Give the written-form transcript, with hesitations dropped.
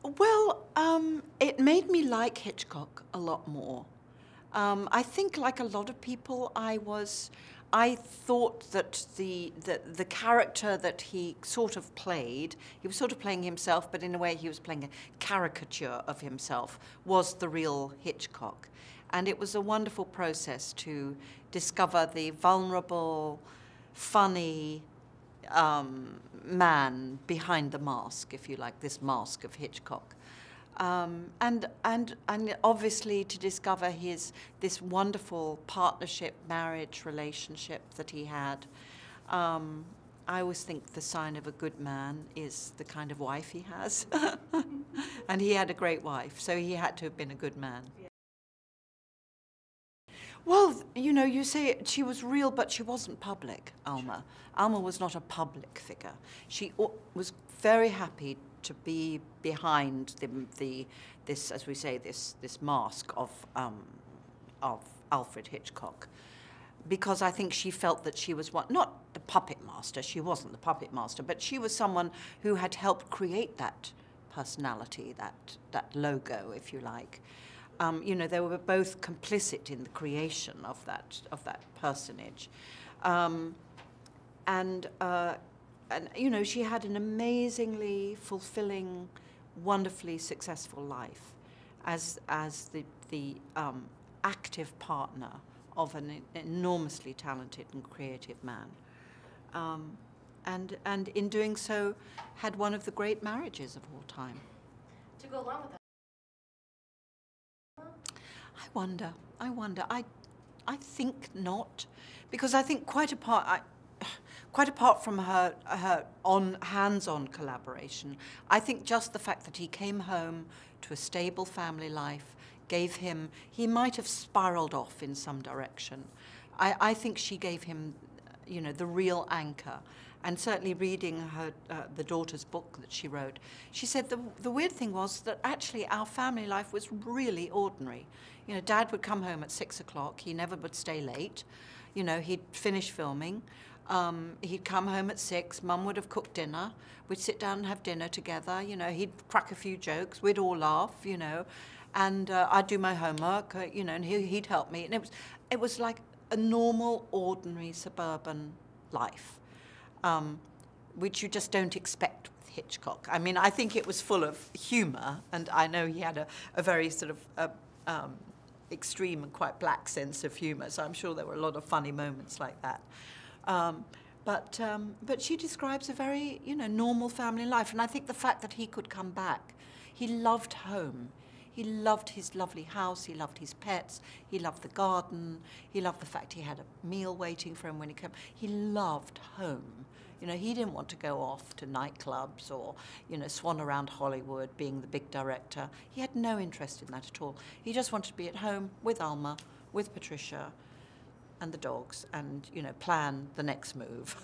Well, it made me like Hitchcock a lot more. I think, like a lot of people, I thought that the character that he sort of played, he was sort of playing himself, but in a way he was playing a caricature of himself, was the real Hitchcock. And it was a wonderful process to discover the vulnerable, funny man behind the mask, if you like, this mask of Hitchcock. And obviously to discover this wonderful partnership, marriage relationship that he had. I always think the sign of a good man is the kind of wife he has. And he had a great wife, so he had to have been a good man. Well, you know, you say she was real, but she wasn't public, Alma. Alma was not a public figure. She was very happy to be behind this, as we say, this mask of Alfred Hitchcock, because I think she felt that she was not the puppet master. She wasn't the puppet master, but she was someone who had helped create that personality, that logo, if you like. You know, they were both complicit in the creation of that personage, and you know, she had an amazingly fulfilling, wonderfully successful life as the active partner of an enormously talented and creative man, and in doing so, had one of the great marriages of all time. To go along with that. I wonder. I think not, because I think quite apart from her hands-on collaboration, I think just the fact that he came home to a stable family life gave him, he might have spiraled off in some direction. I think she gave him, you know, the real anchor. And certainly reading her, the daughter's book that she wrote, she said the weird thing was that actually our family life was really ordinary. You know, Dad would come home at 6 o'clock. He never would stay late. You know, he'd finish filming. He'd come home at 6. Mum would have cooked dinner. We'd sit down and have dinner together. You know, he'd crack a few jokes. We'd all laugh, you know. And I'd do my homework, you know, and he'd help me. And it was like a normal, ordinary suburban life. Which you just don't expect with Hitchcock. I mean, I think it was full of humor, and I know he had a very sort of extreme and quite black sense of humor, so I'm sure there were a lot of funny moments like that. But she describes a very, you know, normal family life, and I think the fact that he could come back, he loved home. He loved his lovely house, he loved his pets, he loved the garden, he loved the fact he had a meal waiting for him when he came. He loved home. You know, he didn't want to go off to nightclubs or, you know, swan around Hollywood being the big director. He had no interest in that at all. He just wanted to be at home with Alma, with Patricia and the dogs, and, you know, plan the next move.